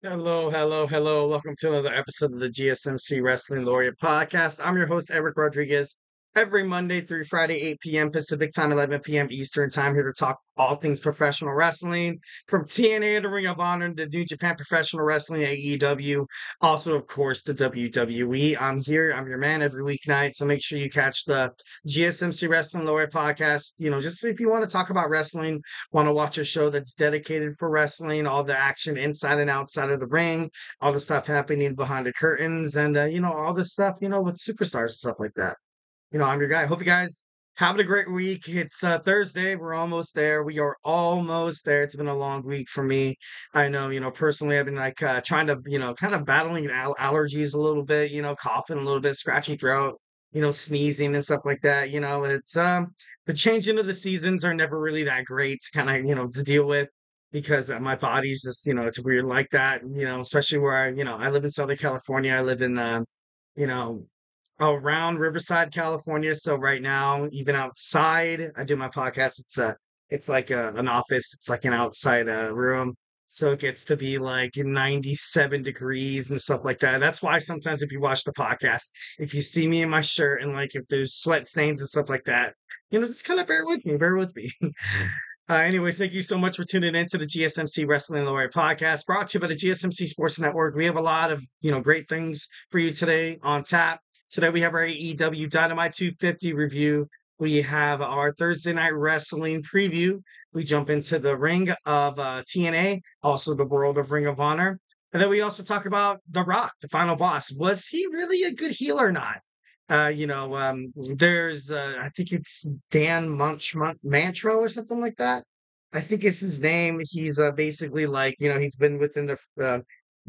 Hello, hello, hello. Welcome to another episode of the GSMC Wrestling Laureate Podcast. I'm your host, Eric Rodriguez. Every Monday through Friday, 8 p.m. Pacific Time, 11 p.m. Eastern Time, here to talk all things professional wrestling, from TNA to Ring of Honor to New Japan Professional Wrestling, AEW, also, of course, the WWE. I'm here. I'm your man every weeknight, so make sure you catch the GSMC Wrestling Laureate Podcast. Just if you want to talk about wrestling, want to watch a show that's dedicated for wrestling, all the action inside and outside of the ring, all the stuff happening behind the curtains, and all the stuff, with superstars and stuff like that. I'm your guy. Hope you guys having a great week. It's Thursday. We're almost there. We are almost there. It's been a long week for me. I know, personally, I've been like trying to, kind of battling allergies a little bit, coughing a little bit, scratchy throat, sneezing and stuff like that. It's the changing of the seasons are never really that great kind of, to deal with because my body's just, it's weird like that, especially where I live in Southern California. I live in, you know, around Riverside, California. So right now, even outside, I do my podcast. It's like an office. It's like an outside room. So it gets to be like 97 degrees and stuff like that. That's why sometimes if you watch the podcast, if you see me in my shirt and like if there's sweat stains and stuff like that, just kind of bear with me, bear with me. Anyways, thank you so much for tuning in to the GSMC Wrestling Laureate Podcast, brought to you by the GSMC Sports Network. We have a lot of great things for you today on tap. Today we have our AEW Dynamite 250 review. We have our Thursday Night Wrestling preview. We jump into the ring of TNA, also the world of Ring of Honor. And then we also talk about The Rock, the final boss. Was he really a good heel or not? There's, I think it's Dan Mantro or something like that. I think it's his name. He's basically like, he's been within the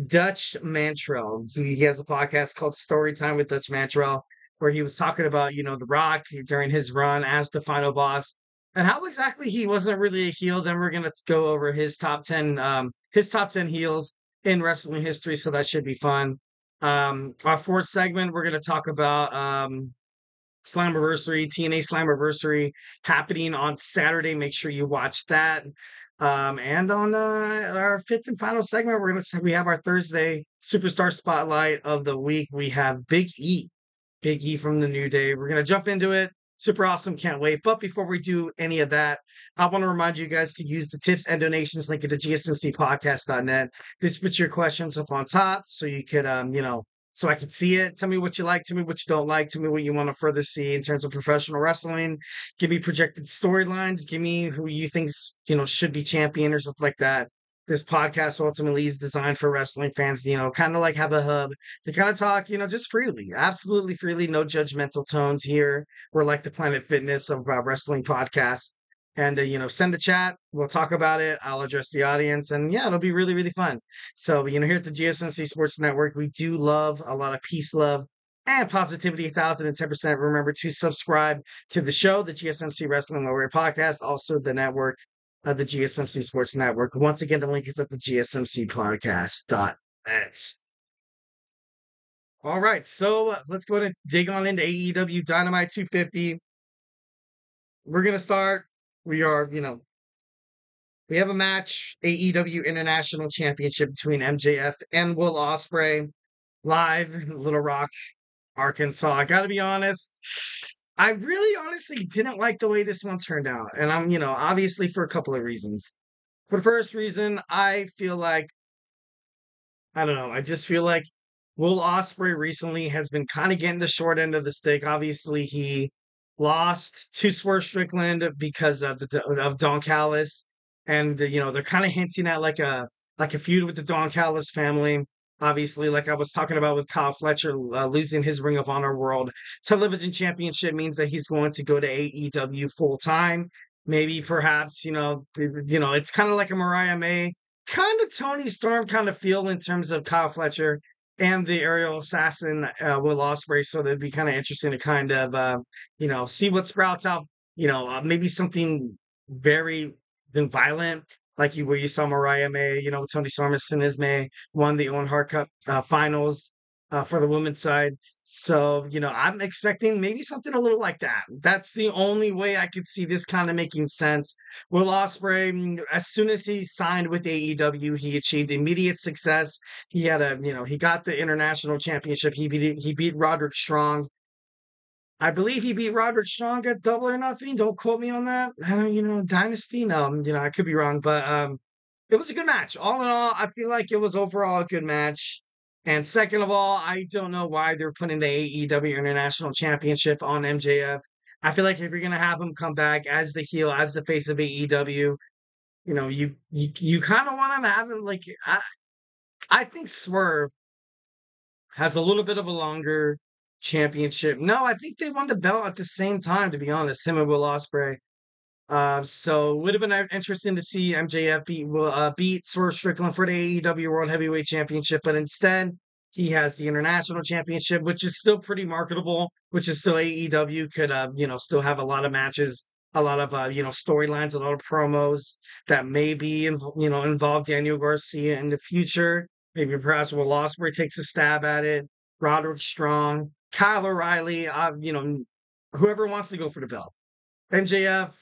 Dutch Mantrell. He has a podcast called Story Time with Dutch Mantrell, where he was talking about, The Rock during his run as the final boss and how exactly he wasn't really a heel. Then we're gonna go over his top 10 heels in wrestling history. So that should be fun. Our fourth segment, we're gonna talk about Slammiversary, TNA Slammiversary happening on Saturday. Make sure you watch that. And on our fifth and final segment, we have our Thursday Superstar Spotlight of the week. We have Big E from the New Day. We're gonna jump into it. Super awesome, can't wait. But before we do any of that, I want to remind you guys to use the tips and donations link at the GSMCpodcast.net. Just put your questions up on top so you could so I can see it. Tell me what you like, tell me what you don't like, tell me what you want to further see in terms of professional wrestling. Give me projected storylines, give me who you think should be champion or something like that. This podcast ultimately is designed for wrestling fans, kind of like have a hub to kind of talk, just freely, absolutely freely, no judgmental tones here. We're like the Planet Fitness of wrestling podcasts. And, send a chat. We'll talk about it. I'll address the audience. And yeah, it'll be really, really fun. So, here at the GSMC Sports Network, we do love a lot of peace, love, and positivity, 1,010%. Remember to subscribe to the show, the GSMC Wrestling Laureate Podcast, also the network, the GSMC Sports Network. Once again, the link is at the GSMCpodcast.net. All right, so let's go ahead and dig on into AEW Dynamite 250. We're going to start. We are, we have a match, AEW International Championship between MJF and Will Ospreay, live in Little Rock, Arkansas. I got to be honest, I really honestly didn't like the way this one turned out. And I'm, obviously for a couple of reasons. For the first reason, I feel like, I don't know, I just feel like Will Ospreay recently has been kind of getting the short end of the stick. Obviously, he lost to Swerve Strickland because of Don Callis, and they're kind of hinting at like a feud with the Don Callis family. Obviously, like I was talking about with Kyle Fletcher losing his Ring of Honor World Television Championship means that he's going to go to AEW full time. Maybe perhaps it's kind of like a Mariah May kind of Tony Storm kind of feel in terms of Kyle Fletcher and the aerial assassin Will Ospreay. So that'd be kind of interesting to kind of see what sprouts out. Maybe something very violent, like where you saw Mariah May. Tony Storm as soon as May won the Owen Hart Cup finals. for the women's side. So, I'm expecting maybe something a little like that. That's the only way I could see this kind of making sense. Will Ospreay, as soon as he signed with AEW, he achieved immediate success. He had he got the international championship. He beat Roderick Strong. I believe he beat Roderick Strong at Double or Nothing. Don't quote me on that. I don't, Dynasty. No, I could be wrong, but it was a good match. All in all, I feel like it was overall a good match. And second of all, I don't know why they're putting the AEW International Championship on MJF. I feel like if you're gonna have him come back as the heel, as the face of AEW, you kind of want him to have him like I think Swerve has a little bit of a longer championship. No, I think they won the belt at the same time, to be honest, him and Will Ospreay. So it would have been interesting to see MJF beat Swerve Strickland for the AEW World Heavyweight Championship, but instead he has the International Championship, which is still pretty marketable, which is still AEW could still have a lot of matches, a lot of storylines, a lot of promos that maybe involve Daniel Garcia in the future. Maybe perhaps Will Ospreay takes a stab at it. Roderick Strong, Kyle O'Reilly, whoever wants to go for the belt. MJF,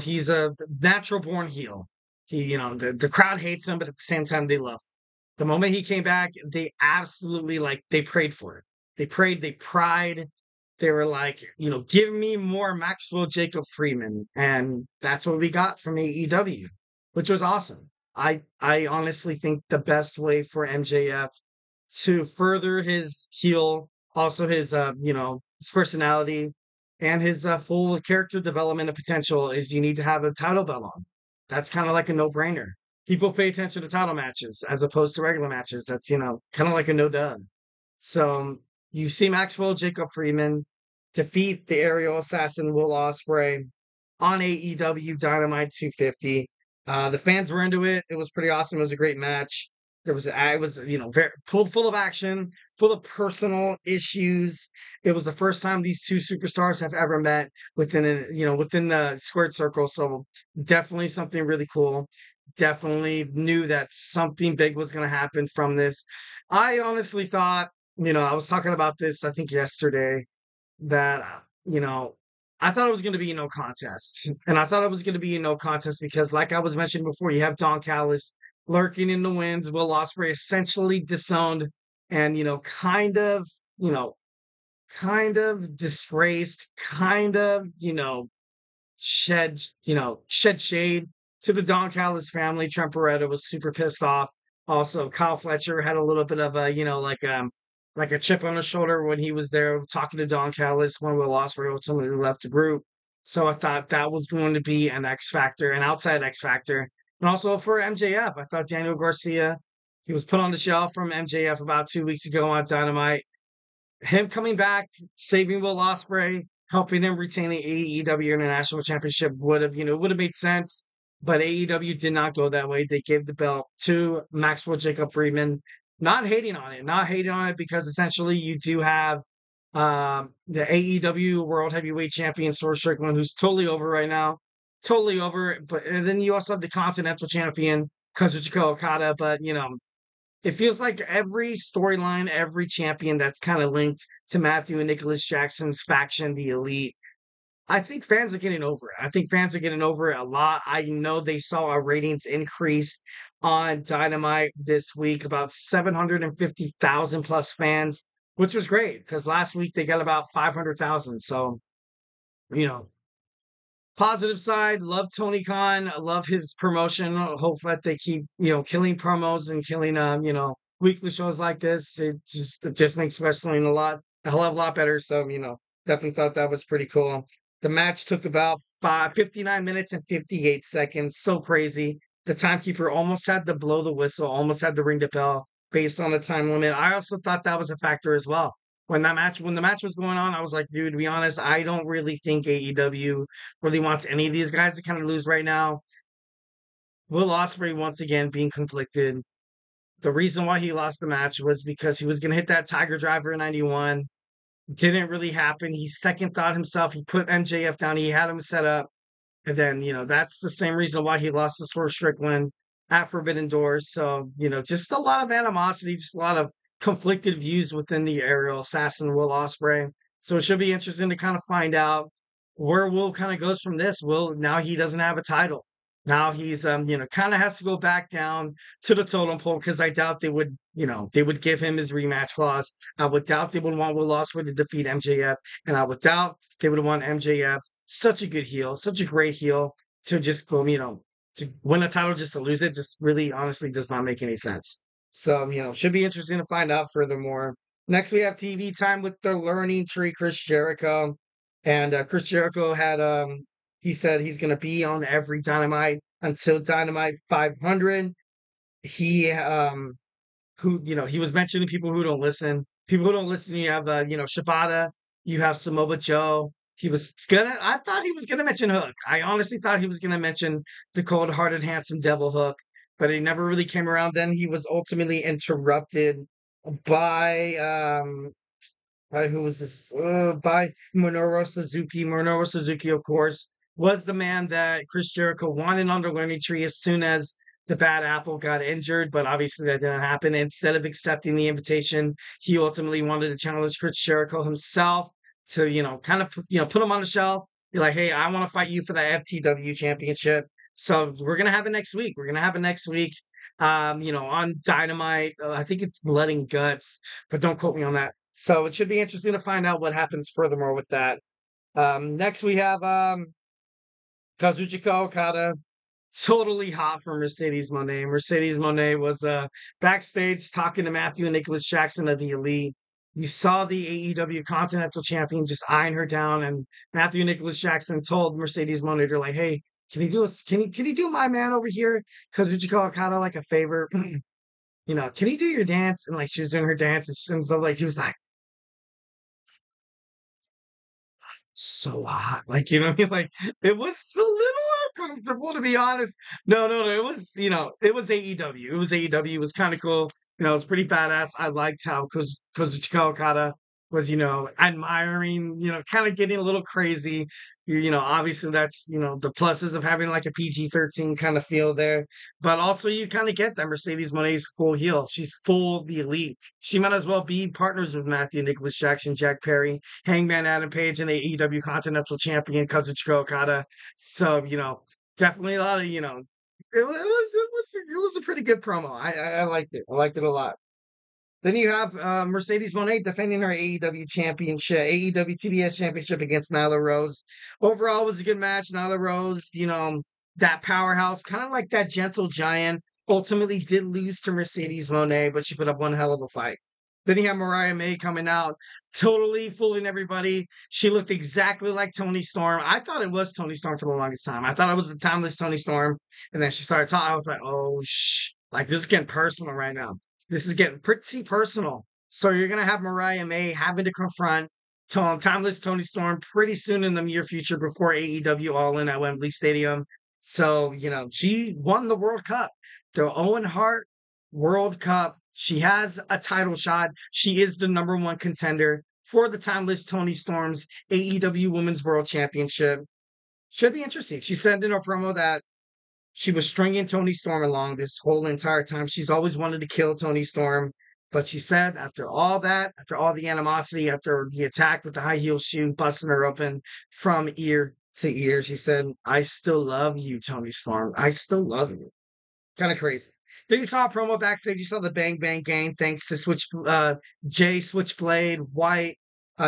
he's a natural born heel. He, the crowd hates him, but at the same time, they love him. The moment he came back, they absolutely they prayed for it. They prayed, they cried. They were like, give me more Maxwell Jacob Freeman. And that's what we got from AEW, which was awesome. I honestly think the best way for MJF to further his heel, also his personality and his full character development and potential is you need to have a title belt on. That's kind of like a no-brainer. People pay attention to title matches as opposed to regular matches. That's, kind of like a no-duh. So you see Maxwell Jacob Freeman defeat the aerial assassin Will Ospreay on AEW Dynamite 250. The fans were into it. It was pretty awesome. It was a great match. I was, very full of action, full of personal issues. It was the first time these two superstars have ever met within the squared circle. So definitely something really cool. Definitely knew that something big was going to happen from this. I honestly thought, I was talking about this, I think yesterday, that, I thought it was going to be a no contest. And I thought it was going to be a no contest because, like I was mentioning before, you have Don Callis lurking in the winds. Will Ospreay essentially disowned and, kind of disgraced, shed shade to the Don Callis family. Trent Beretta was super pissed off. Also, Kyle Fletcher had a little bit of a, like a chip on his shoulder when he was there talking to Don Callis when Will Ospreay ultimately left the group. So I thought that was going to be an X factor, an outside X factor. And also for MJF, I thought Daniel Garcia, he was put on the shelf from MJF about 2 weeks ago on Dynamite. Him coming back, saving Will Ospreay, helping him retain the AEW International Championship would have made sense. But AEW did not go that way. They gave the belt to Maxwell Jacob Freeman. Not hating on it because essentially you do have the AEW World Heavyweight Champion Swerve Strickland, who's totally over right now, totally over. And then you also have the Continental Champion Kazuchika Okada. But it feels like every storyline, every champion that's kind of linked to Matthew and Nicholas Jackson's faction, the Elite. I think fans are getting over it. I think fans are getting over it a lot. I know they saw a ratings increase on Dynamite this week, about 750,000 plus fans, which was great because last week they got about 500,000. So, you know, positive side, love Tony Khan, love his promotion. Hope that they keep, killing promos and killing, weekly shows like this. It just makes wrestling a hell of a lot better. So, definitely thought that was pretty cool. The match took about 59 minutes and 58 seconds. So crazy. The timekeeper almost had to blow the whistle, almost had to ring the bell based on the time limit. I also thought that was a factor as well. When the match was going on, I was like, dude, to be honest, I don't really think AEW really wants any of these guys to kind of lose right now. Will Ospreay once again being conflicted. The reason why he lost the match was because he was going to hit that Tiger Driver in 91. Didn't really happen. He second thought himself. He put MJF down. He had him set up. And then, that's the same reason why he lost to Swerve Strickland at Forbidden Doors. So, just a lot of animosity, just a lot of conflicted views within the aerial assassin Will Ospreay. So it should be interesting to kind of find out where Will kind of goes from this. Will, now he doesn't have a title. Now he's kind of has to go back down to the totem pole, because I doubt they would, they would give him his rematch clause. I would doubt they would want Will Ospreay to defeat MJF, and I would doubt they would want MJF, such a good heel, such a great heel, to just go, to win a title just to lose it, just really honestly does not make any sense. So, should be interesting to find out furthermore. Next, we have TV time with the Learning Tree, Chris Jericho. And Chris Jericho had, he said he's going to be on every Dynamite until Dynamite 500. He, he was mentioning people who don't listen. People who don't listen, you have, Shibata, you have Samoa Joe. I thought he was gonna mention Hook. I honestly thought he was gonna mention the cold-hearted, handsome devil Hook, but he never really came around. Then he was ultimately interrupted by who was this? By Minoru Suzuki. Minoru Suzuki, of course, was the man that Chris Jericho wanted on the Learning Tree as soon as the Bad Apple got injured, but obviously that didn't happen. Instead of accepting the invitation, he ultimately wanted to challenge Chris Jericho himself to, kind of, put him on the shelf. Be like, hey, I want to fight you for the FTW championship. So we're gonna have it next week. We're gonna have it next week. On Dynamite. I think it's Blood and Guts, but don't quote me on that. So it should be interesting to find out what happens furthermore with that. Next we have Kazuchika Okada, totally hot for Mercedes Moné. Mercedes Moné was backstage talking to Matthew and Nicholas Jackson of the Elite. You saw the AEW Continental Champion just eyeing her down, and Matthew and Nicholas Jackson told Mercedes Moné, they're like, "Hey, can you do my man over here, Kazuchika Okada, like a favor? Can you do your dance?" And like she was doing her dance and stuff, like she was like, so hot. Like, you know what I mean? Like, it was a little uncomfortable, to be honest. No. It was, it was AEW. It was AEW. It was kind of cool. It was pretty badass. I liked how Kazuchika Okada was, admiring, kind of getting a little crazy. Obviously that's, the pluses of having like a PG-13 kind of feel there. But also you kind of get that Mercedes Moné's full heel. She's full of the Elite. She might as well be partners with Matthew, Nicholas Jackson, Jack Perry, Hangman Adam Page, and the AEW Continental Champion Kazuchika Okada. So, definitely a lot of, it was a pretty good promo. I liked it. I liked it a lot. Then you have Mercedes Moné defending her AEW championship, AEW TBS championship against Nyla Rose. Overall, it was a good match. Nyla Rose, that powerhouse, kind of like that gentle giant, ultimately did lose to Mercedes Moné, but she put up one hell of a fight. Then you have Mariah May coming out, totally fooling everybody. She looked exactly like Toni Storm. I thought it was Toni Storm for the longest time. I thought it was the timeless Toni Storm. And then she started talking. I was like, oh, like this is getting personal right now. This is getting pretty personal. So you're going to have Mariah May having to confront timeless Toni Storm pretty soon in the near future before AEW All In at Wembley Stadium. So, she won the World Cup, the Owen Hart World Cup. She has a title shot. She is the number one contender for the timeless Toni Storm's AEW Women's World Championship. Should be interesting. She said in her promo that she was stringing Toni Storm along this whole entire time. She's always wanted to kill Toni Storm. But she said after all that, after all the animosity, after the attack with the high heel shoe, busting her open from ear to ear, she said, I still love you, Toni Storm. I still love you. Kind of crazy. Then you saw a promo backstage. You saw the Bang Bang Gang, thanks to Jay Switchblade White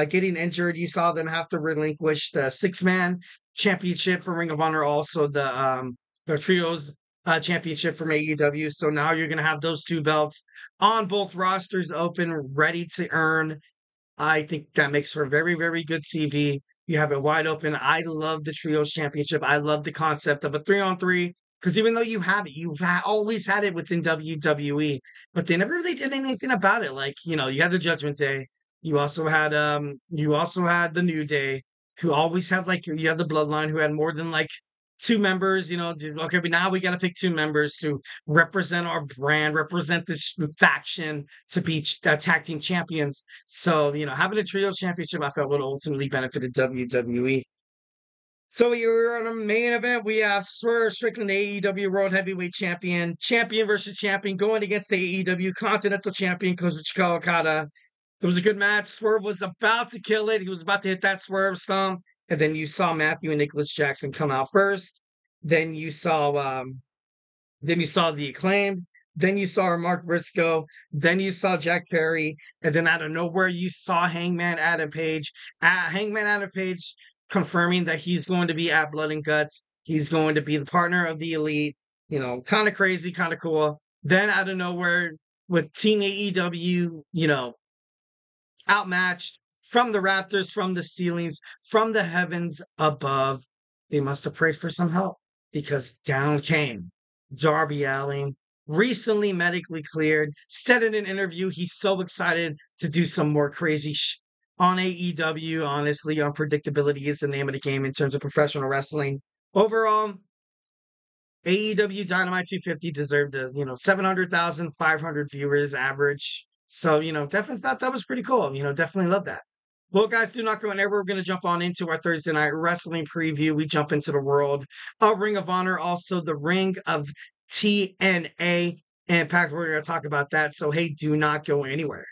getting injured. You saw them have to relinquish the 6-man championship for Ring of Honor, also the trios championship from AEW. So now you're going to have those two belts on both rosters open, ready to earn. I think that makes for very, very good TV. You have it wide open. I love the trios championship. I love the concept of a 3-on-3. Because even though you have it, always had it within WWE, but they never really did anything about it. Like, you had the Judgment Day. You also had the New Day, who always had you had the Bloodline, who had more than like 2 members. Okay, but now we got to pick 2 members to represent our brand, represent this faction to be tag team champions. So having a trios championship, I felt would ultimately benefited WWE. So you're on a main event. We have Swerve Strickland, the AEW World Heavyweight Champion, champion versus champion, going against the AEW Continental Champion, Kazuchika Okada. It was a good match. Swerve was about to kill it. He was about to hit that Swerve stomp. And then you saw Matthew and Nicholas Jackson come out first. Then you saw the Acclaimed. Then you saw Mark Briscoe. Then you saw Jack Perry. And then out of nowhere, you saw Hangman Adam Page. Hangman Adam Page confirming that he's going to be at Blood and Guts. He's going to be the partner of the Elite. Kind of crazy, kind of cool. Then out of nowhere, with Team AEW, outmatched from the Raptors, from the ceilings, from the heavens above, they must have prayed for some help because down came Darby Allin, recently medically cleared, said in an interview he's so excited to do some more crazy on AEW. Honestly, unpredictability is the name of the game in terms of professional wrestling. Overall, AEW Dynamite 250 deserved 700,000, 500 viewers average. So, definitely thought that was pretty cool. Definitely love that. Well, guys, do not go anywhere. We're going to jump on into our Thursday night wrestling preview. We jump into the world of Ring of Honor, also the Ring of TNA Impact. We're going to talk about that. So, hey, do not go anywhere.